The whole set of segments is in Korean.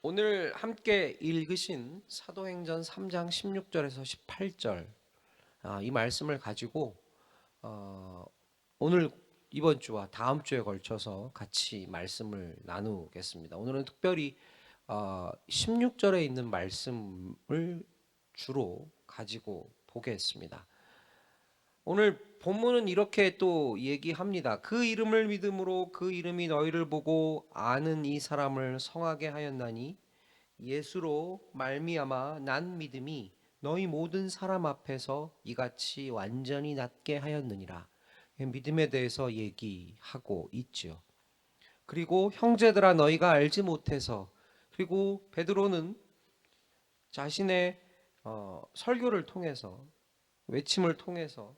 오늘 함께 읽으신 사도행전 3장 16절에서 18절 이 말씀을 가지고 오늘 이번 주와 다음 주에 걸쳐서 같이 말씀을 나누겠습니다. 오늘은 특별히 16절에 있는 말씀을 주로 가지고 보겠습니다. 오늘 본문은 이렇게 또 얘기합니다. 그 이름을 믿음으로 그 이름이 너희를 보고 아는 이 사람을 성하게 하였나니 예수로 말미암아 난 믿음이 너희 모든 사람 앞에서 이같이 완전히 낫게 하였느니라. 믿음에 대해서 얘기하고 있죠. 그리고 형제들아 너희가 알지 못해서, 그리고 베드로는 자신의 설교를 통해서, 외침을 통해서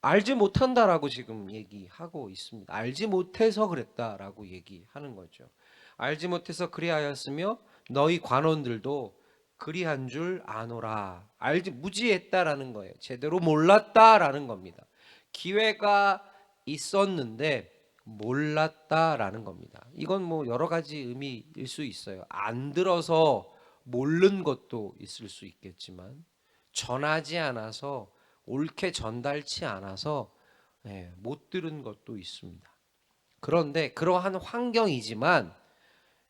알지 못한다라고 지금 얘기하고 있습니다. 알지 못해서 그랬다라고 얘기하는 거죠. 알지 못해서 그리하였으며 너희 관원들도 그리한 줄 아노라. 알지 무지했다라는 거예요. 제대로 몰랐다라는 겁니다. 기회가 있었는데 몰랐다라는 겁니다. 이건 뭐 여러 가지 의미일 수 있어요. 안 들어서 모르는 것도 있을 수 있겠지만, 전하지 않아서, 옳게 전달치 않아서 못 들은 것도 있습니다. 그런데 그러한 환경이지만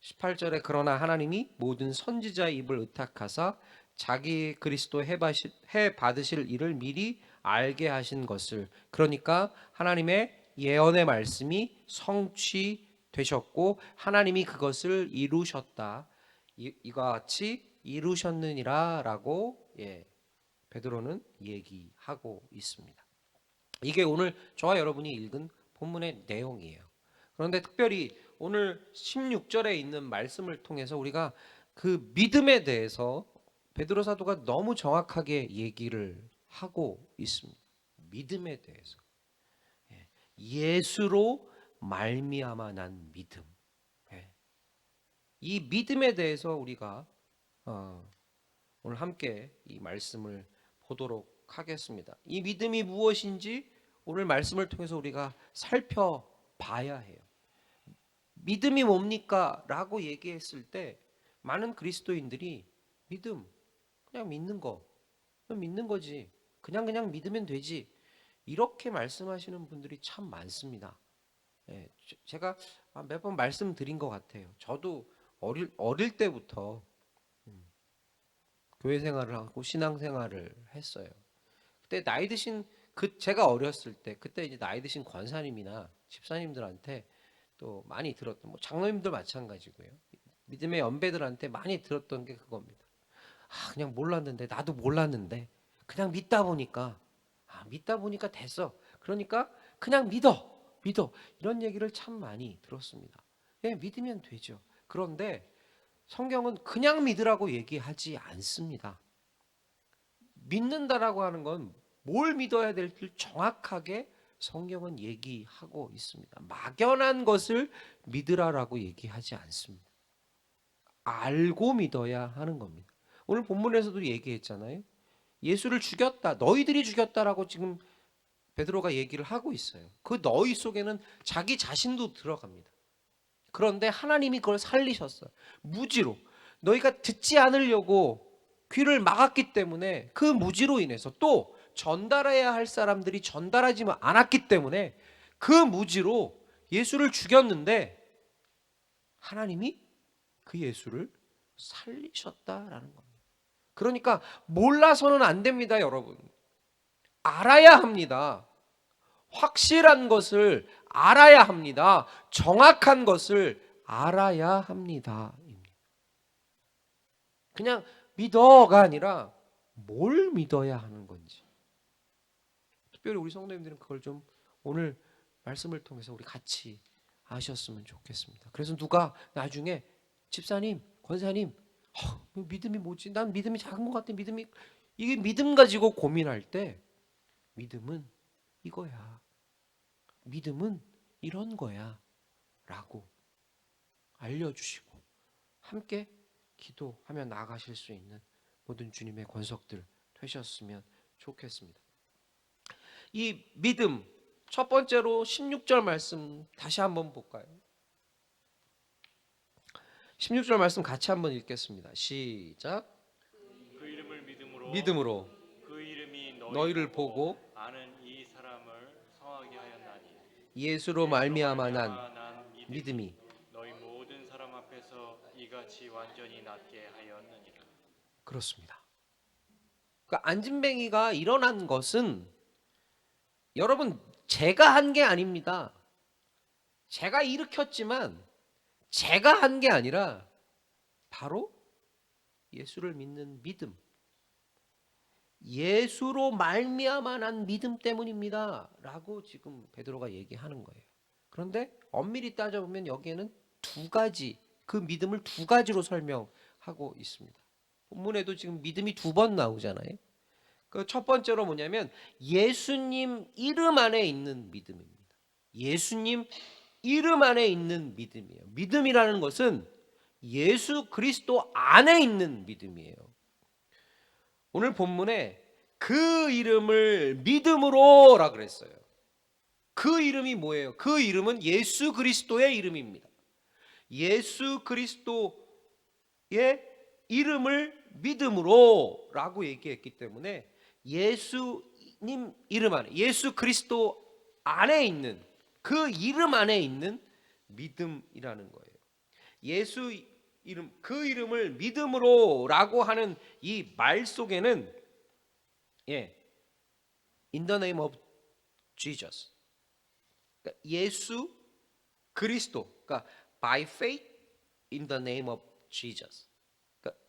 18절에 그러나 하나님이 모든 선지자의 입을 의탁하사 자기 그리스도 해 받으실 일을 미리 알게 하신 것을, 그러니까 하나님의 예언의 말씀이 성취되셨고 하나님이 그것을 이루셨다, 이와 같이 이루셨느니라라고 베드로는 얘기하고 있습니다. 이게 오늘 저와 여러분이 읽은 본문의 내용이에요. 그런데 특별히 오늘 16절에 있는 말씀을 통해서 우리가 그 믿음에 대해서 베드로 사도가 너무 정확하게 얘기를 하고 있습니다. 믿음에 대해서. 예수로 말미암아 난 믿음. 이 믿음에 대해서 우리가 오늘 함께 이 말씀을 보도록 하겠습니다. 이 믿음이 무엇인지 오늘 말씀을 통해서 우리가 살펴봐야 해요. 믿음이 뭡니까? 라고 얘기했을 때 많은 그리스도인들이 믿음, 그냥 믿는 거, 그냥 믿는 거지, 그냥 믿으면 되지, 이렇게 말씀하시는 분들이 참 많습니다. 제가 몇 번 말씀드린 것 같아요. 저도 어릴 때부터 교회 생활을 하고 신앙 생활을 했어요. 그때 나이 드신 제가 어렸을 때 그때 이제 나이 드신 권사님이나 집사님들한테 또 많이 들었던, 뭐 장로님들 마찬가지고요. 믿음의 연배들한테 많이 들었던 게 그겁니다. 그냥 몰랐는데, 나도 몰랐는데 그냥 믿다 보니까 됐어. 그러니까 그냥 믿어. 이런 얘기를 참 많이 들었습니다. 믿으면 되죠. 그런데 성경은 그냥 믿으라고 얘기하지 않습니다. 믿는다라고 하는 건 뭘 믿어야 될지 정확하게 성경은 얘기하고 있습니다. 막연한 것을 믿으라라고 얘기하지 않습니다. 알고 믿어야 하는 겁니다. 오늘 본문에서도 얘기했잖아요. 예수를 죽였다, 너희들이 죽였다라고 지금 베드로가 얘기를 하고 있어요. 그 너희 속에는 자기 자신도 들어갑니다. 그런데 하나님이 그걸 살리셨어요. 무지로. 너희가 듣지 않으려고 귀를 막았기 때문에, 그 무지로 인해서, 또 전달해야 할 사람들이 전달하지 않았기 때문에 그 무지로 예수를 죽였는데 하나님이 그 예수를 살리셨다라는 겁니다. 그러니까 몰라서는 안 됩니다, 여러분. 알아야 합니다. 확실한 것을 알아야 합니다. 정확한 것을 알아야 합니다. 그냥 믿어가 아니라 뭘 믿어야 하는 건지. 특별히 우리 성도님들은 그걸 좀 오늘 말씀을 통해서 우리 같이 아셨으면 좋겠습니다. 그래서 누가 나중에 집사님, 권사님, 믿음이 뭐지? 난 믿음이 작은 것 같아. 이게 믿음 가지고 고민할 때, 믿음은 이거야. 믿음은 이런 거야. 라고 알려주시고 함께 기도하며 나아가실 수 있는 모든 주님의 권속들 되셨으면 좋겠습니다. 이 믿음, 첫 번째로 16절 말씀 다시 한번 볼까요? 16절 말씀 같이 한번 읽겠습니다. 시작. 그 이름을 믿음으로 그 이름이 너희를 보고 아는 이 사람을 성하게 하였나니 예수로 말미암아 난 난 믿음이. 너희 모든 사람 앞에서 이같이 완전히 낫게 하였느니라. 그렇습니다. 그러니까 안진뱅이가 일어난 것은 여러분 제가 한 게 아닙니다. 제가 일으켰지만 제가 한 게 아니라 바로 예수를 믿는 믿음, 예수로 말미암아 난 믿음 때문입니다 라고 지금 베드로가 얘기하는 거예요. 그런데 엄밀히 따져보면 여기에는 두 가지, 그 믿음을 두 가지로 설명하고 있습니다. 본문에도 지금 믿음이 두 번 나오잖아요. 그 첫 번째로 뭐냐면 예수님 이름 안에 있는 믿음입니다. 예수님 이름 안에 있는 믿음이에요. 믿음이라는 것은 예수 그리스도 안에 있는 믿음이에요. 오늘 본문에 그 이름을 믿음으로라 그랬어요. 그 이름이 뭐예요? 그 이름은 예수 그리스도의 이름입니다. 예수 그리스도의 이름을 믿음으로라고 얘기했기 때문에 예수님 이름 안에, 예수 그리스도 안에 있는, 그 이름 안에 있는 믿음이라는 거예요. 예수 이름, 그 이름을 믿음으로라고 하는 이 말 속에는 in the name of Jesus, 그러니까 예수 그리스도, 그러니까 by faith in the name of Jesus. 그러니까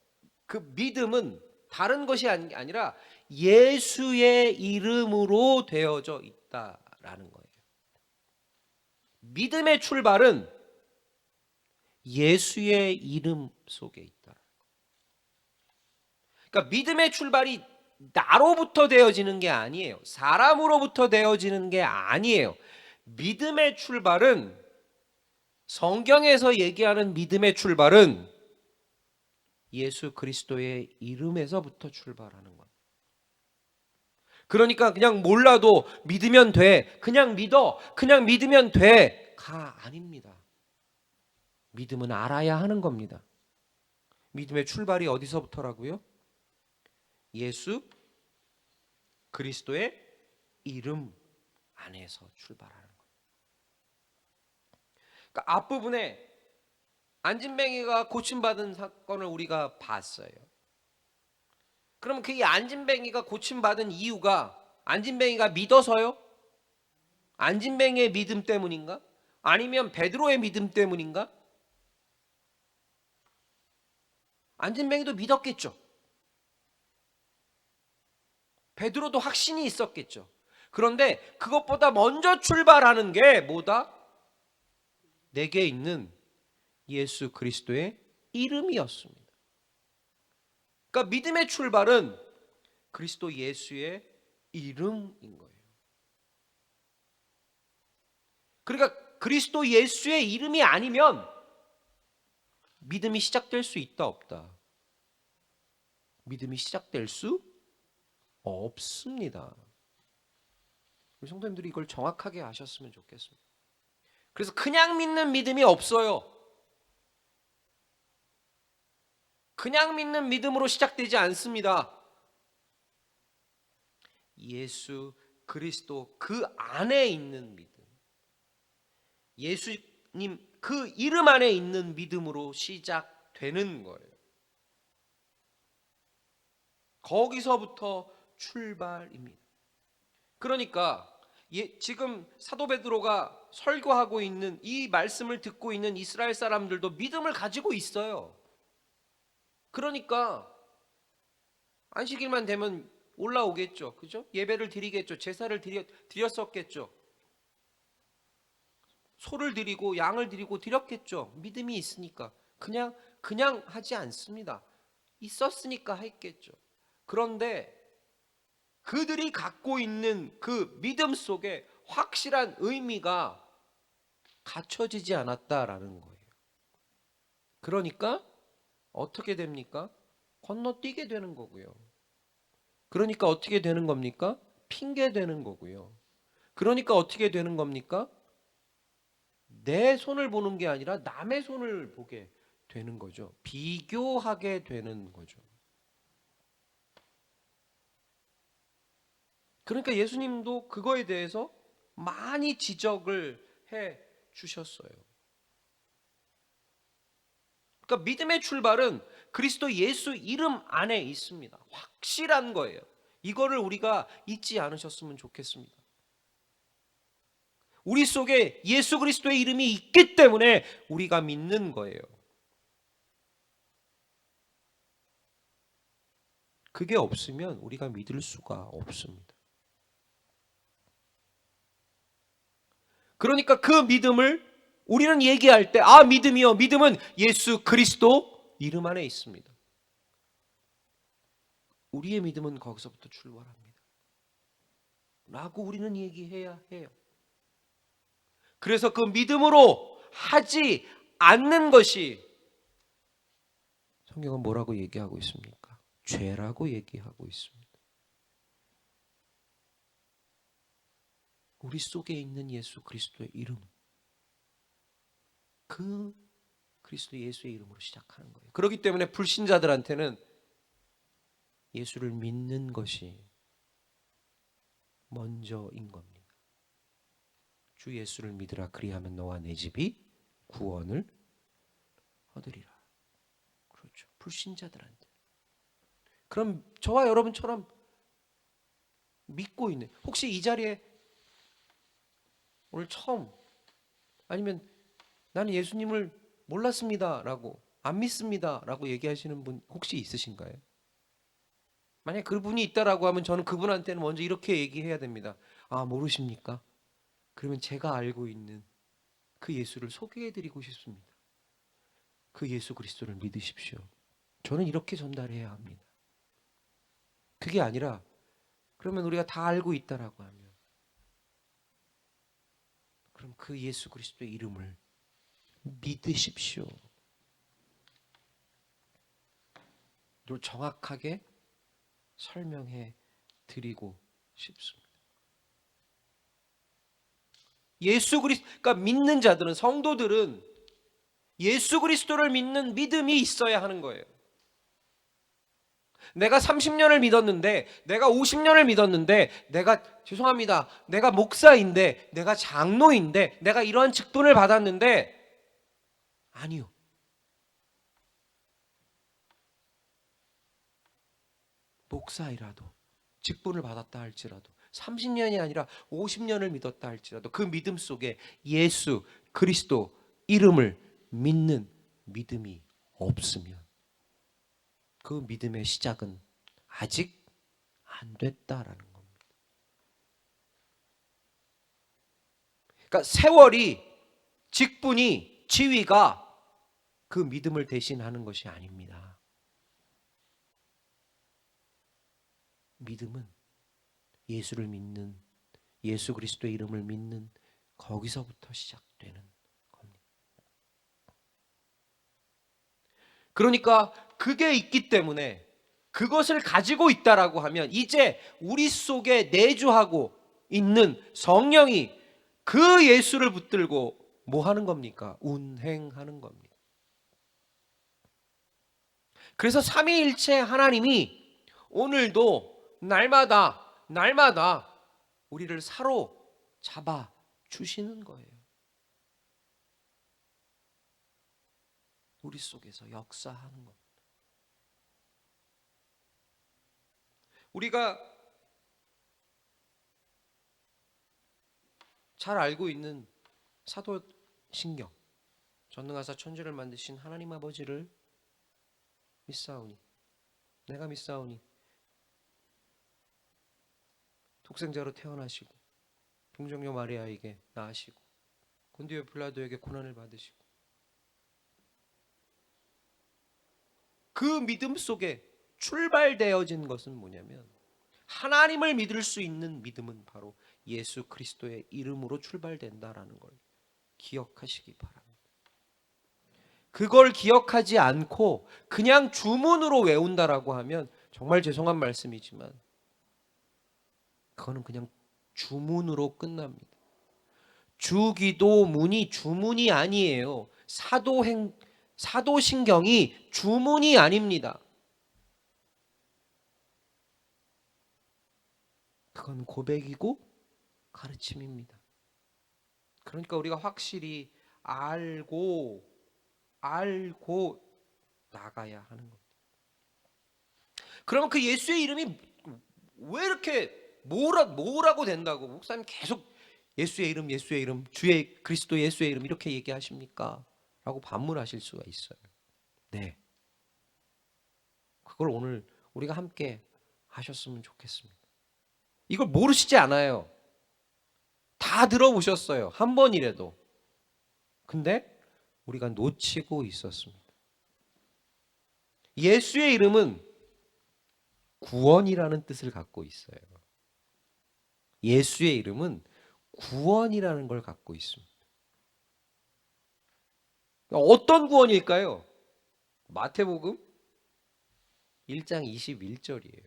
그 믿음은 다른 것이 아니라 예수의 이름으로 되어져 있다라는 거예요. 믿음의 출발은 예수의 이름 속에 있다. 그러니까 믿음의 출발이 나로부터 되어지는 게 아니에요. 사람으로부터 되어지는 게 아니에요. 믿음의 출발은, 성경에서 얘기하는 믿음의 출발은 예수 그리스도의 이름에서부터 출발하는 거예요. 그러니까 그냥 몰라도 믿으면 돼, 그냥 믿어, 그냥 믿으면 돼가 아닙니다. 믿음은 알아야 하는 겁니다. 믿음의 출발이 어디서부터라고요? 예수 그리스도의 이름 안에서 출발하는 거예요. 그러니까 앞부분에 안진뱅이가 고침받은 사건을 우리가 봤어요. 그럼 그 안진뱅이가 고침받은 이유가 안진뱅이가 믿어서요? 안진뱅이의 믿음 때문인가? 아니면 베드로의 믿음 때문인가? 안진뱅이도 믿었겠죠. 베드로도 확신이 있었겠죠. 그런데 그것보다 먼저 출발하는 게 뭐다? 내게 있는 예수 그리스도의 이름이었습니다. 그러니까 믿음의 출발은 그리스도 예수의 이름인 거예요. 그러니까 그리스도 예수의 이름이 아니면 믿음이 시작될 수 있다 없다? 믿음이 시작될 수 없습니다. 우리 성도님들이 이걸 정확하게 아셨으면 좋겠습니다. 그래서 그냥 믿는 믿음이 없어요. 그냥 믿는 믿음으로 시작되지 않습니다. 예수 그리스도 그 안에 있는 믿음, 예수님 그 이름 안에 있는 믿음으로 시작되는 거예요. 거기서부터 출발입니다. 그러니까 지금 사도 베드로가 설교하고 있는 이 말씀을 듣고 있는 이스라엘 사람들도 믿음을 가지고 있어요. 그러니까 안식일만 되면 올라오겠죠. 그죠? 예배를 드리겠죠. 제사를 드렸었겠죠. 소를 드리고 양을 드리고 드렸겠죠. 믿음이 있으니까. 그냥 하지 않습니다. 있었으니까 했겠죠. 그런데 그들이 갖고 있는 그 믿음 속에 확실한 의미가 갖춰지지 않았다라는 거예요. 그러니까 어떻게 됩니까? 건너뛰게 되는 거고요. 그러니까 어떻게 되는 겁니까? 핑계 되는 거고요. 그러니까 어떻게 되는 겁니까? 내 손을 보는 게 아니라 남의 손을 보게 되는 거죠. 비교하게 되는 거죠. 그러니까 예수님도 그거에 대해서 많이 지적을 해 주셨어요. 그러니까 믿음의 출발은 그리스도 예수 이름 안에 있습니다. 확실한 거예요. 이거를 우리가 잊지 않으셨으면 좋겠습니다. 우리 속에 예수 그리스도의 이름이 있기 때문에 우리가 믿는 거예요. 그게 없으면 우리가 믿을 수가 없습니다. 그러니까 그 믿음을 우리는 얘기할 때 믿음이요. 믿음은 예수 그리스도 이름 안에 있습니다. 우리의 믿음은 거기서부터 출발합니다. 라고 우리는 얘기해야 해요. 그래서 그 믿음으로 하지 않는 것이 성경은 뭐라고 얘기하고 있습니까? 죄라고 얘기하고 있습니다. 우리 속에 있는 예수 그리스도의 이름, 그 그리스도 예수의 이름으로 시작하는 거예요. 그렇기 때문에 불신자들한테는 예수를 믿는 것이 먼저인 겁니다. 주 예수를 믿으라, 그리하면 너와 내 집이 구원을 얻으리라. 그렇죠. 불신자들한테. 그럼 저와 여러분처럼 믿고 있는, 혹시 이 자리에 오늘 처음, 아니면 나는 예수님을 몰랐습니다 라고, 안 믿습니다 라고 얘기하시는 분 혹시 있으신가요? 만약 그분이 있다라고 하면 저는 그분한테는 먼저 이렇게 얘기해야 됩니다. 모르십니까? 그러면 제가 알고 있는 그 예수를 소개해드리고 싶습니다. 그 예수 그리스도를 믿으십시오. 저는 이렇게 전달해야 합니다. 그게 아니라 그러면 우리가 다 알고 있다라고 하면, 그럼 그 예수 그리스도의 이름을 믿으십시오. 또 정확하게 설명해 드리고 싶습니다. 그러니까 믿는 자들은, 성도들은 예수 그리스도를 믿는 믿음이 있어야 하는 거예요. 내가 30년을 믿었는데, 내가 50년을 믿었는데, 죄송합니다, 내가 목사인데, 내가 장로인데, 내가 이러한 직분을 받았는데, 아니요. 목사이라도, 직분을 받았다 할지라도, 30년이 아니라 50년을 믿었다 할지라도 그 믿음 속에 예수 그리스도 이름을 믿는 믿음이 없으면 그 믿음의 시작은 아직 안 됐다라는 겁니다. 그러니까 세월이, 직분이, 지위가 그 믿음을 대신하는 것이 아닙니다. 믿음은 예수를 믿는, 예수 그리스도의 이름을 믿는 거기서부터 시작되는 겁니다. 그러니까 그게 있기 때문에, 그것을 가지고 있다라고 하면 이제 우리 속에 내주하고 있는 성령이 그 예수를 붙들고 뭐 하는 겁니까? 운행하는 겁니다. 그래서 삼위일체 하나님이 오늘도 날마다 우리를 사로잡아 주시는 거예요. 우리 속에서 역사하는 겁니다. 우리가 잘 알고 있는 사도신경, 전능하사 천지를 만드신 하나님 아버지를 믿사오니, 내가 믿사오니, 독생자로 태어나시고 동정녀 마리아에게 낳으시고 본디오 빌라도에게 고난을 받으시고, 그 믿음 속에 출발되어진 것은 뭐냐면, 하나님을 믿을 수 있는 믿음은 바로 예수 그리스도의 이름으로 출발된다라는 걸 기억하시기 바랍니다. 그걸 기억하지 않고 그냥 주문으로 외운다라고 하면 정말 죄송한 말씀이지만 그거는 그냥 주문으로 끝납니다. 주기도문이 주문이 아니에요. 사도신경이 주문이 아닙니다. 그건 고백이고 가르침입니다. 그러니까 우리가 확실히 알고 나가야 하는 겁니다. 그러면 그 예수의 이름이 왜 이렇게 뭐라고 된다고 목사님 계속 예수의 이름, 주의 그리스도 예수의 이름 이렇게 얘기하십니까? 라고 반문하실 수가 있어요. 네, 그걸 오늘 우리가 함께 하셨으면 좋겠습니다. 이걸 모르시지 않아요. 다 들어보셨어요. 한 번이라도. 근데 우리가 놓치고 있었습니다. 예수의 이름은 구원이라는 뜻을 갖고 있어요. 예수의 이름은 구원이라는 걸 갖고 있습니다. 어떤 구원일까요? 마태복음 1장 21절이에요.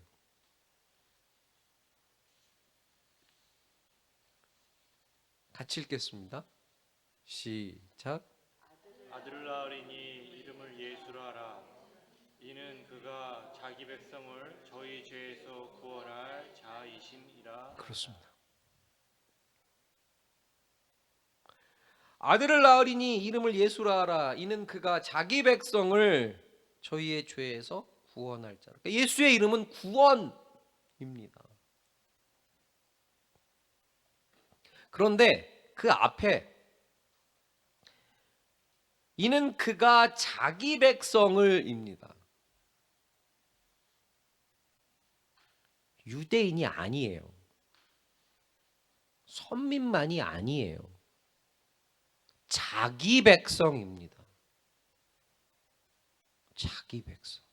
같이 읽겠습니다. 시작. 아들을 낳으리니 이름을 예수라 하라. 이는 그가 자기 백성을 저희 죄에서 구원할 자이심이라. 그렇습니다. 아들을 낳으리니 이름을 예수라 하라. 이는 그가 자기 백성을 저희의 죄에서 구원할 자라. 그러니까 예수의 이름은 구원입니다. 그런데 그 앞에 이는 그가 자기 백성을입니다. 유대인이 아니에요. 선민만이 아니에요. 자기 백성입니다. 자기 백성.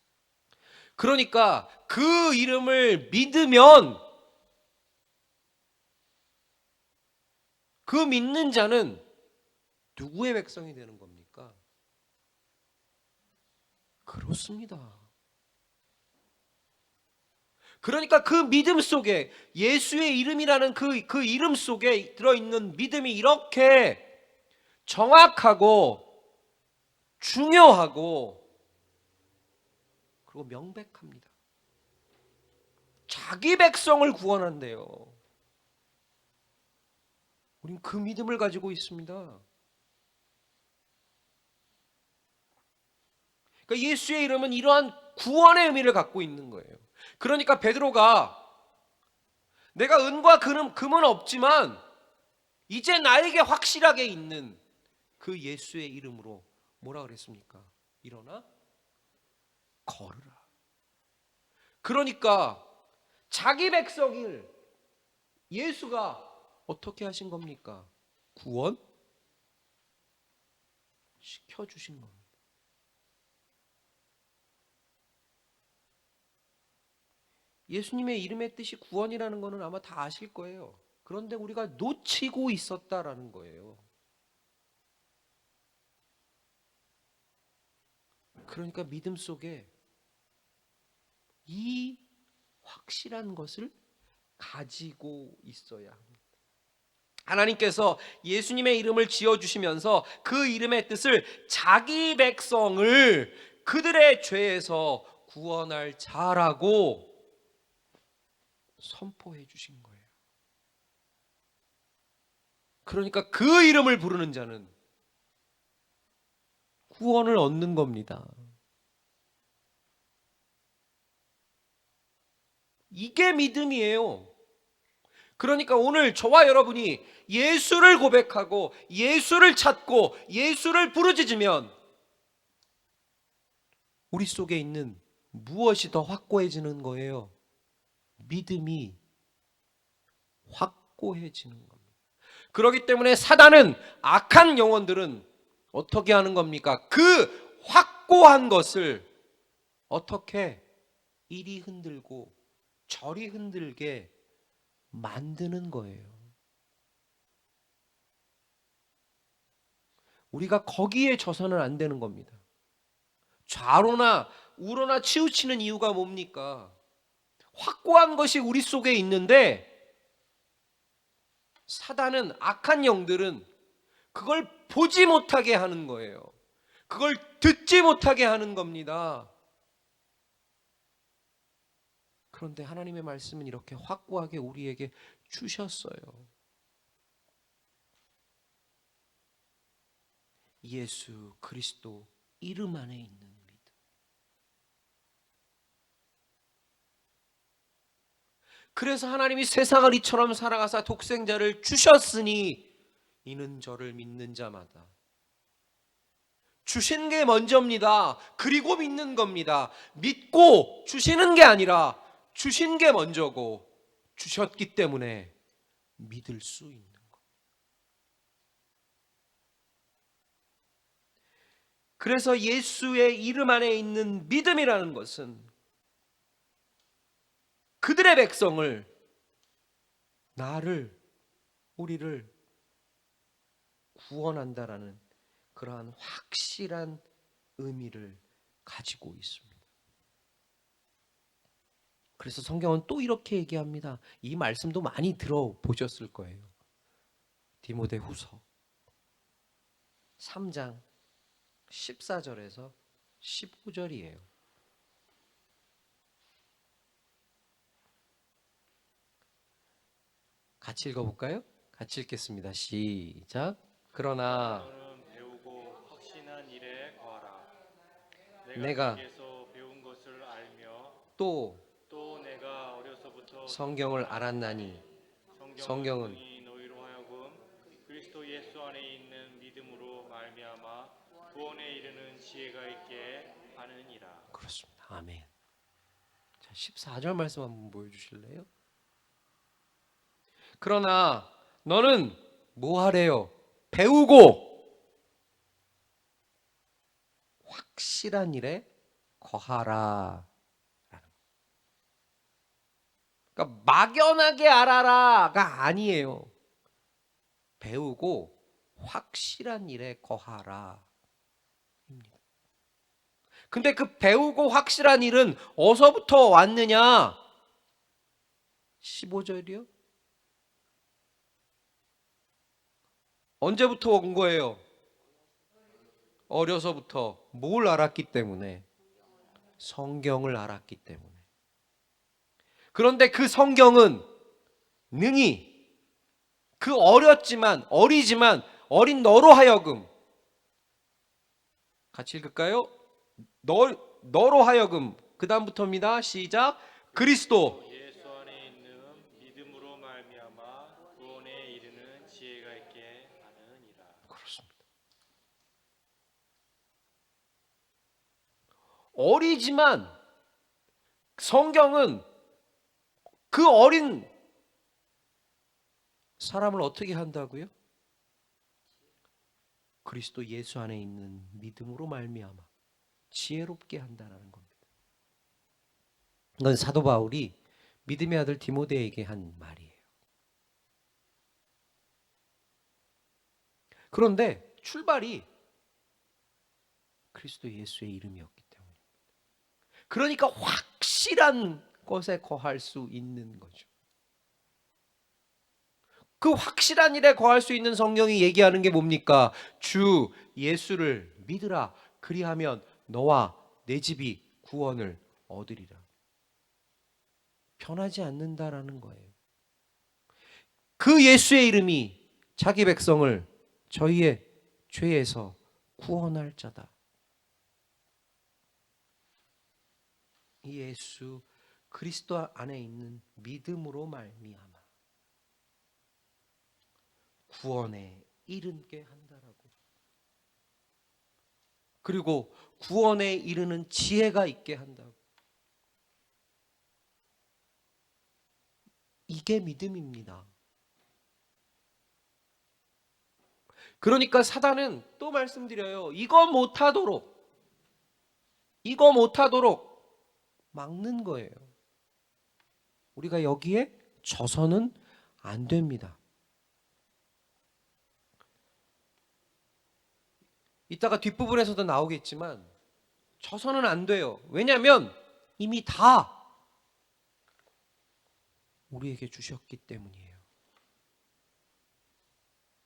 그러니까 그 이름을 믿으면 그 믿는 자는 누구의 백성이 되는 겁니까? 그렇습니다. 그러니까 그 믿음 속에 예수의 이름이라는 그 이름 속에 들어있는 믿음이 이렇게 정확하고 중요하고 그리고 명백합니다. 자기 백성을 구원한대요. 우린 그 믿음을 가지고 있습니다. 그러니까 예수의 이름은 이러한 구원의 의미를 갖고 있는 거예요. 그러니까 베드로가 내가 은과 금은 없지만 이제 나에게 확실하게 있는 그 예수의 이름으로 뭐라 그랬습니까? 일어나 걸으라. 그러니까 자기 백성을 예수가 어떻게 하신 겁니까? 구원 시켜주신 겁니다. 예수님의 이름의 뜻이 구원이라는 것은 아마 다 아실 거예요. 그런데 우리가 놓치고 있었다라는 거예요. 그러니까 믿음 속에 이 확실한 것을 가지고 있어야 합니다. 하나님께서 예수님의 이름을 지어주시면서 그 이름의 뜻을 자기 백성을 그들의 죄에서 구원할 자라고 선포해 주신 거예요. 그러니까 그 이름을 부르는 자는 구원을 얻는 겁니다. 이게 믿음이에요. 그러니까 오늘 저와 여러분이 예수를 고백하고 예수를 찾고 예수를 부르짖으면 우리 속에 있는 무엇이 더 확고해지는 거예요? 믿음이 확고해지는 겁니다. 그렇기 때문에 사단은 악한 영혼들은 어떻게 하는 겁니까? 그 확고한 것을 어떻게 이리 흔들고 저리 흔들게 만드는 거예요. 우리가 거기에 져서는 안 되는 겁니다. 좌로나 우로나 치우치는 이유가 뭡니까? 확고한 것이 우리 속에 있는데 사단은 악한 영들은 그걸 보지 못하게 하는 거예요. 그걸 듣지 못하게 하는 겁니다. 그런데 하나님의 말씀은 이렇게 확고하게 우리에게 주셨어요. 예수 그리스도 이름 안에 있는 믿음. 그래서 하나님이 세상을 이처럼 사랑하사 독생자를 주셨으니 이는 저를 믿는 자마다. 주신 게 먼저입니다. 그리고 믿는 겁니다. 믿고 주시는 게 아니라 주신 게 먼저고 주셨기 때문에 믿을 수 있는 것. 그래서 예수의 이름 안에 있는 믿음이라는 것은 그들의 백성을, 나를, 우리를 구원한다라는 그러한 확실한 의미를 가지고 있습니다. 그래서 성경은 또 이렇게 얘기합니다. 이 말씀도 많이 들어보셨을 거예요. 디모데후서 3장 14절에서 15절이에요. 같이 읽어볼까요? 같이 읽겠습니다. 시작. 그러나 너는 배우고 확신한 일에 거하라. 내가 내게서 배운 것을 알며 또 또 내가 어려서부터 성경을 알았나니 성경은 성경은 너희로 하여금 그리스도 예수 안에 있는 믿음으로 말미암아 구원에 이르는 지혜가 있게 하느니라. 그렇습니다. 아멘. 자, 14절 말씀 한번 보여주실래요? 그러나 너는 뭐 하래요? 배우고 확실한 일에 거하라. 그러니까 막연하게 알아라가 아니에요. 배우고 확실한 일에 거하라. 근데 그 배우고 확실한 일은 어디서부터 왔느냐? 15절이요? 언제부터 온 거예요? 어려서부터. 뭘 알았기 때문에? 성경을 알았기 때문에. 그런데 그 성경은 능히 그 어리지만 어린 너로 하여금, 같이 읽을까요? 너로 하여금, 그 다음부터입니다. 시작. 그리스도 예수 안에 있는 믿음으로 말미암아 구원에 이르는 지혜가 있게 하느니라. 그렇습니다. 어리지만 성경은 그 어린 사람을 어떻게 한다고요? 그리스도 예수 안에 있는 믿음으로 말미암아 지혜롭게 한다는 겁니다. 이건 사도 바울이 믿음의 아들 디모데에게 한 말이에요. 그런데 출발이 그리스도 예수의 이름이었기 때문입니다. 그러니까 확실한 것에 거할 수 있는 거죠. 그 확실한 일에 거할 수 있는 성경이 얘기하는 게 뭡니까? 주 예수를 믿으라. 그리하면 너와 내 집이 구원을 얻으리라. 변하지 않는다라는 거예요. 그 예수의 이름이 자기 백성을 저희의 죄에서 구원할 자다. 이 예수 그리스도 안에 있는 믿음으로 말미암아 구원에 이르게 한다라고. 그리고 구원에 이르는 지혜가 있게 한다고. 이게 믿음입니다. 그러니까 사단은 또 말씀드려요. 이거 못하도록 막는 거예요. 우리가 여기에 져서는 안 됩니다. 이따가 뒷부분에서도 나오겠지만 져서는 안 돼요. 왜냐하면 이미 다 우리에게 주셨기 때문이에요.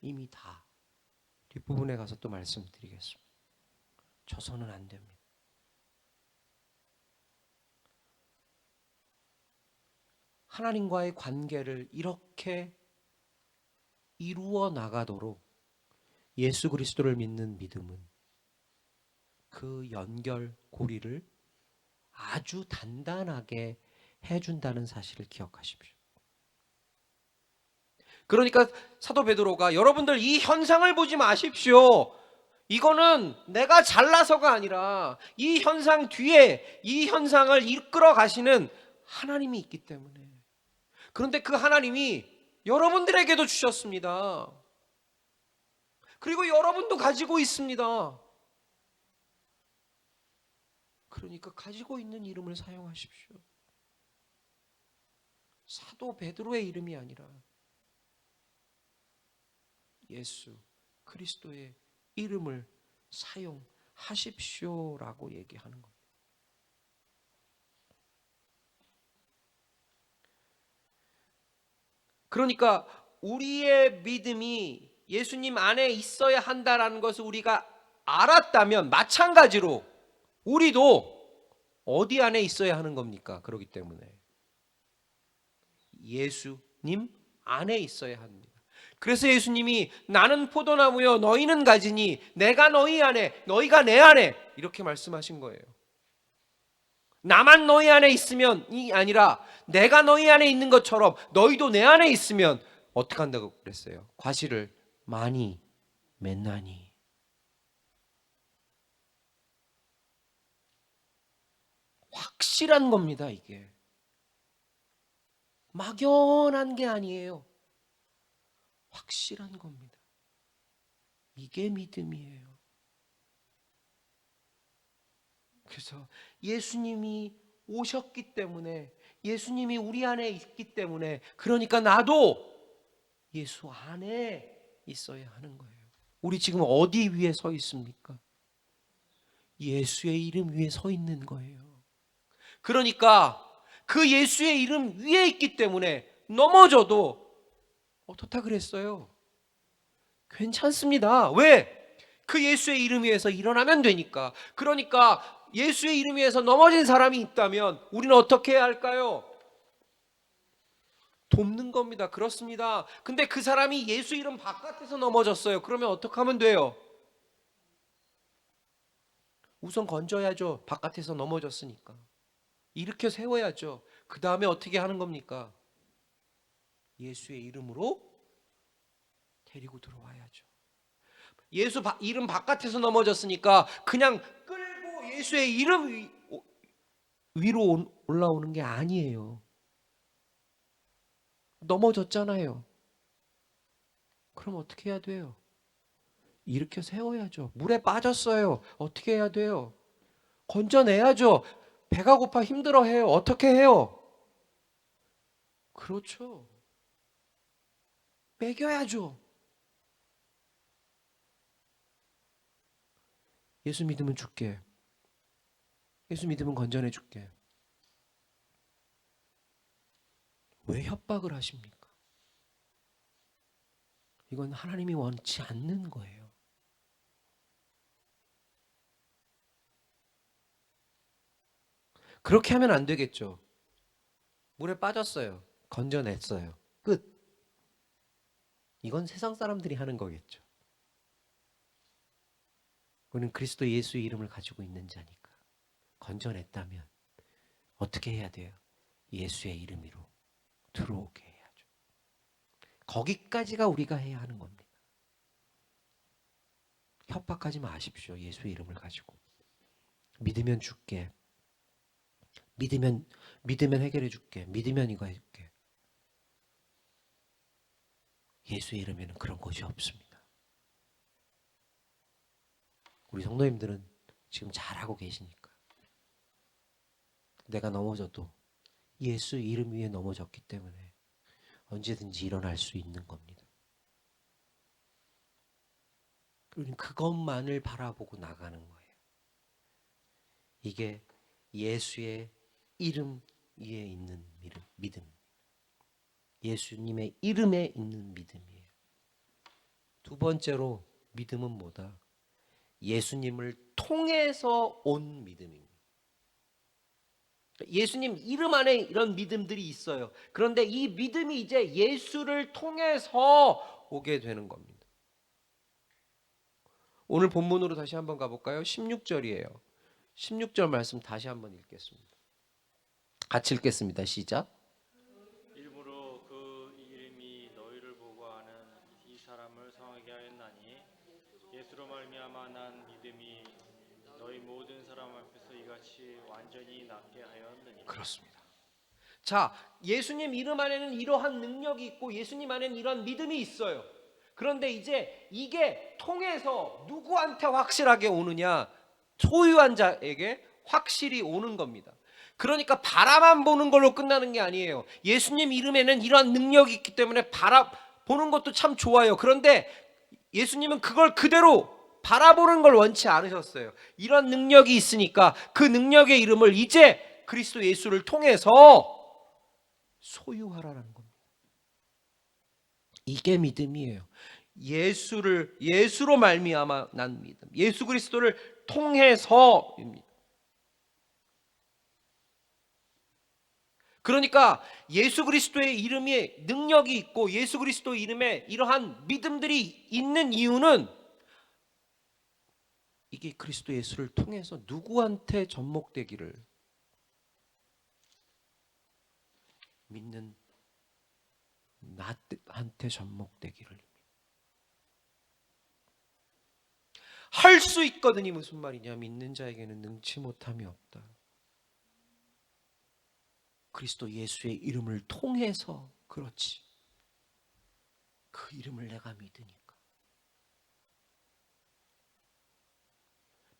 이미 다. 뒷부분에 가서 또 말씀드리겠습니다. 져서는 안 됩니다. 하나님과의 관계를 이렇게 이루어 나가도록 예수 그리스도를 믿는 믿음은 그 연결 고리를 아주 단단하게 해준다는 사실을 기억하십시오. 그러니까 사도 베드로가 여러분들 이 현상을 보지 마십시오. 이거는 내가 잘나서가 아니라 이 현상 뒤에 이 현상을 이끌어 가시는 하나님이 있기 때문에. 그런데 그 하나님이 여러분들에게도 주셨습니다. 그리고 여러분도 가지고 있습니다. 그러니까 가지고 있는 이름을 사용하십시오. 사도 베드로의 이름이 아니라 예수 그리스도의 이름을 사용하십시오라고 얘기하는 겁니다. 그러니까 우리의 믿음이 예수님 안에 있어야 한다라는 것을 우리가 알았다면 마찬가지로 우리도 어디 안에 있어야 하는 겁니까? 그렇기 때문에 예수님 안에 있어야 합니다. 그래서 예수님이 나는 포도나무요 너희는 가지니 내가 너희 안에 너희가 내 안에 이렇게 말씀하신 거예요. 나만 너희 안에 있으면이 아니라 내가 너희 안에 있는 것처럼 너희도 내 안에 있으면 어떻게 한다고 그랬어요? 과실을 많이 맺나니. 확실한 겁니다, 이게. 막연한 게 아니에요. 확실한 겁니다. 이게 믿음이에요. 그래서 예수님이 오셨기 때문에 예수님이 우리 안에 있기 때문에 그러니까 나도 예수 안에 있어야 하는 거예요. 우리 지금 어디 위에 서 있습니까? 예수의 이름 위에 서 있는 거예요. 그러니까 그 예수의 이름 위에 있기 때문에 넘어져도 어떻다 그랬어요? 괜찮습니다. 왜? 그 예수의 이름 위에서 일어나면 되니까. 그러니까 예수의 이름 위에서 넘어진 사람이 있다면 우리는 어떻게 해야 할까요? 돕는 겁니다. 그렇습니다. 근데 그 사람이 예수 이름 바깥에서 넘어졌어요. 그러면 어떻게 하면 돼요? 우선 건져야죠. 바깥에서 넘어졌으니까. 일으켜 세워야죠. 그 다음에 어떻게 하는 겁니까? 예수의 이름으로 데리고 들어와야죠. 예수 이름 바깥에서 넘어졌으니까 그냥 끌고 예수의 이름 위로 올라오는 게 아니에요. 넘어졌잖아요. 그럼 어떻게 해야 돼요? 일으켜 세워야죠. 물에 빠졌어요. 어떻게 해야 돼요? 건져내야죠. 배가 고파 힘들어해요. 어떻게 해요? 그렇죠. 먹여야죠. 예수 믿으면 줄게. 예수 믿으면 건져내 줄게. 왜 협박을 하십니까? 이건 하나님이 원치 않는 거예요. 그렇게 하면 안 되겠죠. 물에 빠졌어요. 건져냈어요. 끝. 이건 세상 사람들이 하는 거겠죠. 우리는 그리스도 예수의 이름을 가지고 있는 자니까. 건져냈다면 어떻게 해야 돼요? 예수의 이름으로 들어오게 해야죠. 거기까지가 우리가 해야 하는 겁니다. 협박하지 마십시오. 예수의 이름을 가지고. 믿으면 줄게. 믿으면 해결해 줄게. 믿으면 이거 해줄게. 예수의 이름에는 그런 것이 없습니다. 우리 성도님들은 지금 잘하고 계시니까. 내가 넘어져도 예수 이름 위에 넘어졌기 때문에 언제든지 일어날 수 있는 겁니다. 우리는 그것만을 바라보고 나가는 거예요. 이게 예수의 이름 위에 있는 믿음. 예수님의 이름에 있는 믿음이에요. 두 번째로 믿음은 뭐다? 예수님을 통해서 온 믿음입니다. 예수님 이름 안에 이런 믿음들이 있어요. 그런데 이 믿음이 이제 예수를 통해서 오게 되는 겁니다. 오늘 본문으로 다시 한번 가볼까요? 16절이에요. 16절 말씀 다시 한번 읽겠습니다. 같이 읽겠습니다. 시작. 일부러 그 이름이 너희를 보고하는 이 사람을 성하게 하였나니 예수로 말미암아 난 믿음이 너희 모든 사람 앞에서 이같이 완전히 낫게 하였느니라. 그렇습니다. 자, 예수님 이름 안에는 이러한 능력이 있고 예수님 안에는 이런 믿음이 있어요. 그런데 이제 이게 통해서 누구한테 확실하게 오느냐? 소유한 자에게 확실히 오는 겁니다. 그러니까 바라만 보는 걸로 끝나는 게 아니에요. 예수님 이름에는 이러한 능력이 있기 때문에 바라보는 것도 참 좋아요. 그런데 예수님은 그걸 그대로 바라보는 걸 원치 않으셨어요. 이런 능력이 있으니까 그 능력의 이름을 이제 그리스도 예수를 통해서 소유하라는 겁니다. 이게 믿음이에요. 예수로 말미암아 난 믿음. 예수 그리스도를 통해서입니다. 그러니까 예수 그리스도의 이름에 능력이 있고 예수 그리스도 이름에 이러한 믿음들이 있는 이유는 이게 그리스도 예수를 통해서 누구한테 접목되기를 믿는 나한테 접목되기를 할 수 있거든이 무슨 말이냐? 믿는 자에게는 능치 못함이 없다. 그리스도 예수의 이름을 통해서 그렇지. 그 이름을 내가 믿으니까.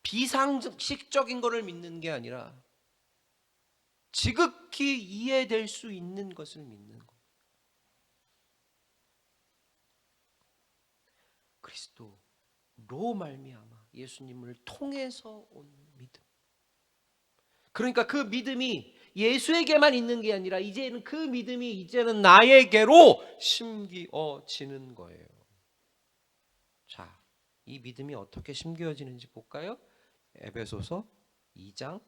비상식적인 것을 믿는 게 아니라 지극히 이해될 수 있는 것을 믿는 것. 그리스도로 말미암아 예수님을 통해서 온 믿음. 그러니까 그 믿음이 예수에게만 있는 게 아니라 이제는 그 믿음이 이제는 나에게로 심기어지는 거예요. 자, 이 믿음이 어떻게 심기어지는지 볼까요? 에베소서 2장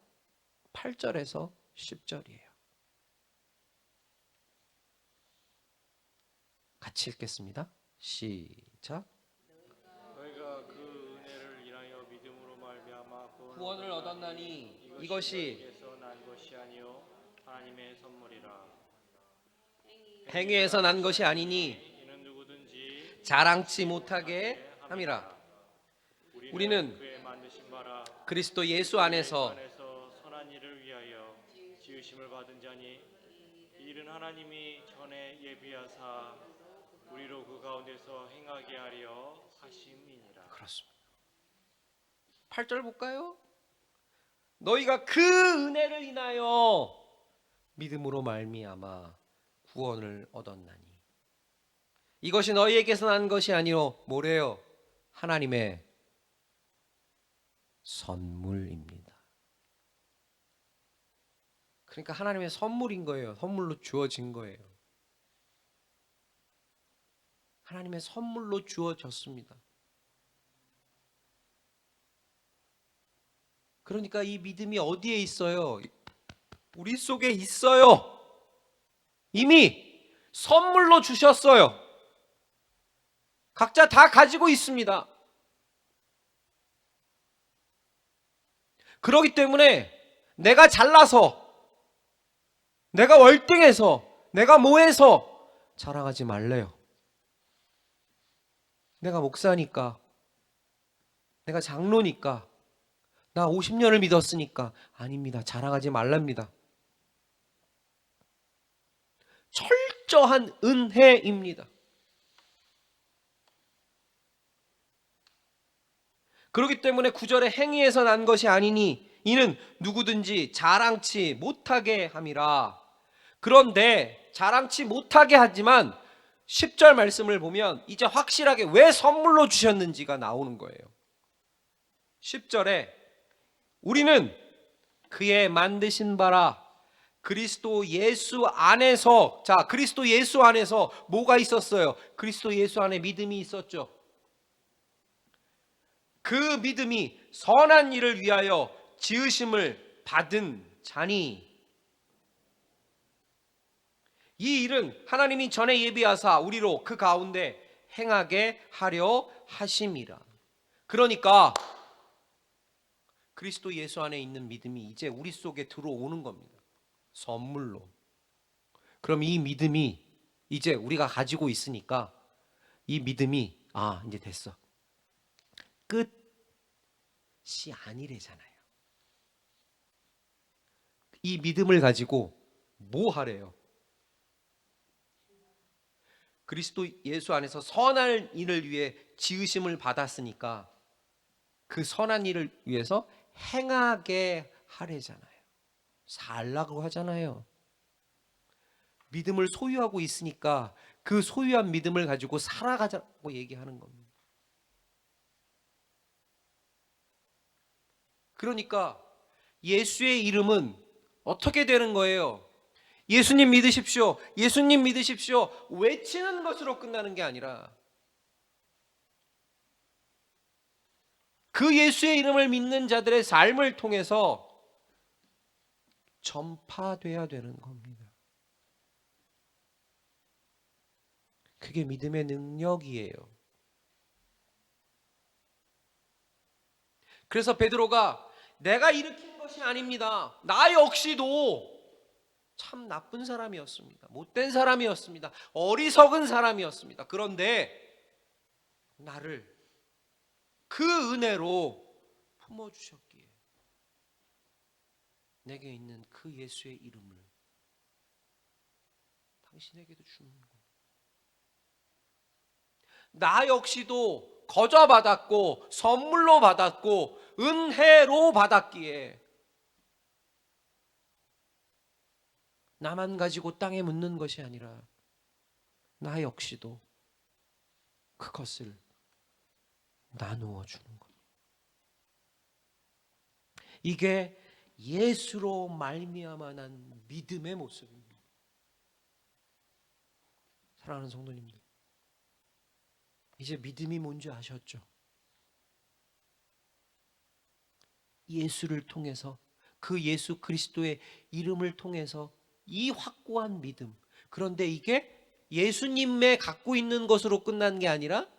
8절에서 10절이에요. 같이 읽겠습니다. 시작. 너희가 그 은혜를 인하여 믿음으로 말미암아 구원을 얻었나니 이것이 에서 난 것이 아니요 하나님의 선물이라. 행위에서 난 것이 아니니 이는 누구든지 자랑치 못하게 함이라. 우리는 그의 만드신 바라 그리스도 예수 안에서 선한 일을 위하여 지으심을 받은 자니 이 일은 하나님이 전에 예비하사 우리로 그 가운데서 행하게 하려 하심이니라. 그렇습니다. 8절 볼까요? 너희가 그 은혜를 인하여 믿음으로 말미암아 구원을 얻었나니 이것이 너희에게서 난 것이 아니요 뭐래요? 하나님의 선물입니다. 그러니까 하나님의 선물인 거예요. 선물로 주어진 거예요. 하나님의 선물로 주어졌습니다. 그러니까 이 믿음이 어디에 있어요? 우리 속에 있어요. 이미 선물로 주셨어요. 각자 다 가지고 있습니다. 그렇기 때문에 내가 잘나서, 내가 월등해서, 내가 뭐해서 자랑하지 말래요. 내가 목사니까, 내가 장로니까, 나 50년을 믿었으니까. 아닙니다. 자랑하지 말랍니다. 철저한 은혜입니다. 그렇기 때문에 9절에 행위에서 난 것이 아니니 이는 누구든지 자랑치 못하게 함이라. 그런데 자랑치 못하게 하지만 10절 말씀을 보면 이제 확실하게 왜 선물로 주셨는지가 나오는 거예요. 10절에 우리는 그의 만드신 바라 그리스도 예수 안에서, 자, 그리스도 예수 안에서 뭐가 있었어요? 그리스도 예수 안에 믿음이 있었죠. 그 믿음이 선한 일을 위하여 지으심을 받은 자니. 이 일은 하나님이 전에 예비하사 우리로 그 가운데 행하게 하려 하심이라. 그러니까 그리스도 예수 안에 있는 믿음이 이제 우리 속에 들어오는 겁니다. 선물로. 그럼 이 믿음이 이제 우리가 가지고 있으니까 이 믿음이 이제 됐어. 끝이 아니래잖아요. 이 믿음을 가지고 뭐 하래요? 그리스도 예수 안에서 선한 일을 위해 지으심을 받았으니까 그 선한 일을 위해서 행하게 하래잖아요. 살라고 하잖아요. 믿음을 소유하고 있으니까 그 소유한 믿음을 가지고 살아가자고 얘기하는 겁니다. 그러니까 예수의 이름은 어떻게 되는 거예요? 예수님 믿으십시오. 예수님 믿으십시오. 외치는 것으로 끝나는 게 아니라 그 예수의 이름을 믿는 자들의 삶을 통해서 전파돼야 되는 겁니다. 그게 믿음의 능력이에요. 그래서 베드로가 내가 일으킨 것이 아닙니다. 나 역시도 참 나쁜 사람이었습니다. 못된 사람이었습니다. 어리석은 사람이었습니다. 그런데 나를 그 은혜로 품어주셨기에 내게 있는 그 예수의 이름을 당신에게도 주는 거예요. 나 역시도 거저 받았고 선물로 받았고 은혜로 받았기에 나만 가지고 땅에 묻는 것이 아니라 나 역시도 그것을 나누어 주는 거예요. 이게 예수로 말미암아 난 믿음의 모습입니다. 사랑하는 성도님들, 이제 믿음이 뭔지 아셨죠? 예수를 통해서, 그 예수 그리스도의 이름을 통해서 이 확고한 믿음. 그런데 이게 예수님의 갖고 있는 것으로 끝난 게 아니라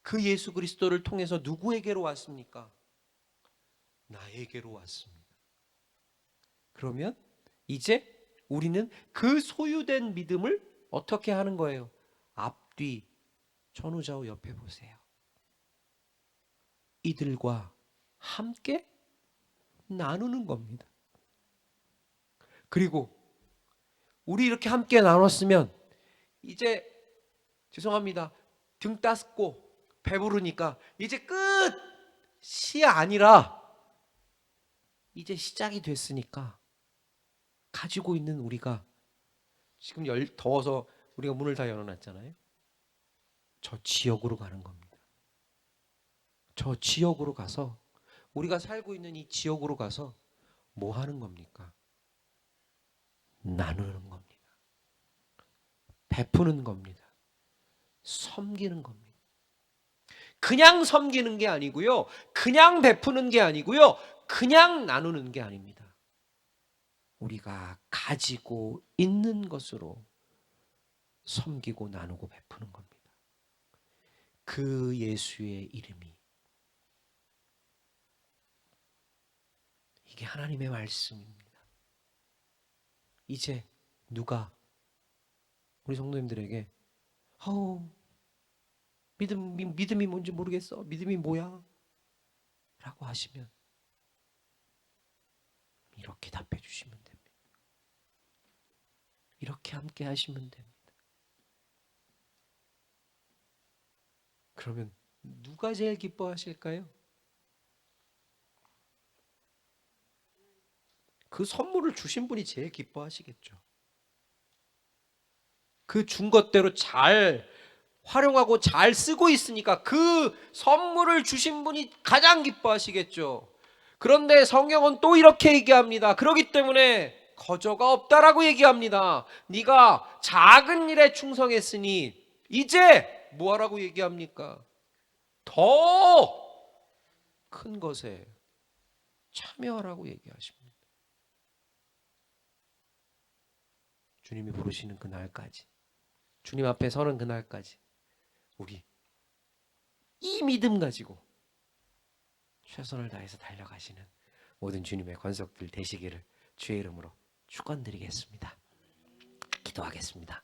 그 예수 그리스도를 통해서 누구에게로 왔습니까? 나에게로 왔습니다. 그러면 이제 우리는 그 소유된 믿음을 어떻게 하는 거예요? 앞뒤 전후좌우 옆에 보세요. 이들과 함께 나누는 겁니다. 그리고 우리 이렇게 함께 나눴으면 이제 죄송합니다. 등 따스고 배부르니까 이제 끝이 아니라 이제 시작이 됐으니까 가지고 있는 우리가 지금 더워서 우리가 문을 다 열어놨잖아요. 저 지역으로 가는 겁니다. 저 지역으로 가서 우리가 살고 있는 이 지역으로 가서 뭐 하는 겁니까? 나누는 겁니다. 베푸는 겁니다. 섬기는 겁니다. 그냥 섬기는 게 아니고요. 그냥 베푸는 게 아니고요. 그냥 나누는 게 아닙니다. 우리가 가지고 있는 것으로 섬기고 나누고 베푸는 겁니다. 그 예수의 이름이, 이게 하나님의 말씀입니다. 이제 누가 우리 성도님들에게 믿음이 뭔지 모르겠어. 믿음이 뭐야? 라고 하시면 이렇게 답해 주시면 됩니다. 이렇게 함께 하시면 됩니다. 그러면 누가 제일 기뻐하실까요? 그 선물을 주신 분이 제일 기뻐하시겠죠. 그 준 것대로 잘 활용하고 잘 쓰고 있으니까 그 선물을 주신 분이 가장 기뻐하시겠죠. 그런데 성경은 또 이렇게 얘기합니다. 그렇기 때문에 거저가 없다라고 얘기합니다. 네가 작은 일에 충성했으니 이제 뭐하라고 얘기합니까? 더 큰 것에 참여하라고 얘기하십니다. 주님이 부르시는 그날까지, 주님 앞에 서는 그날까지 우리 이 믿음 가지고 최선을 다해서 달려가시는 모든 주님의 권속들 되시기를 주의 이름으로 축원드리겠습니다. 기도하겠습니다.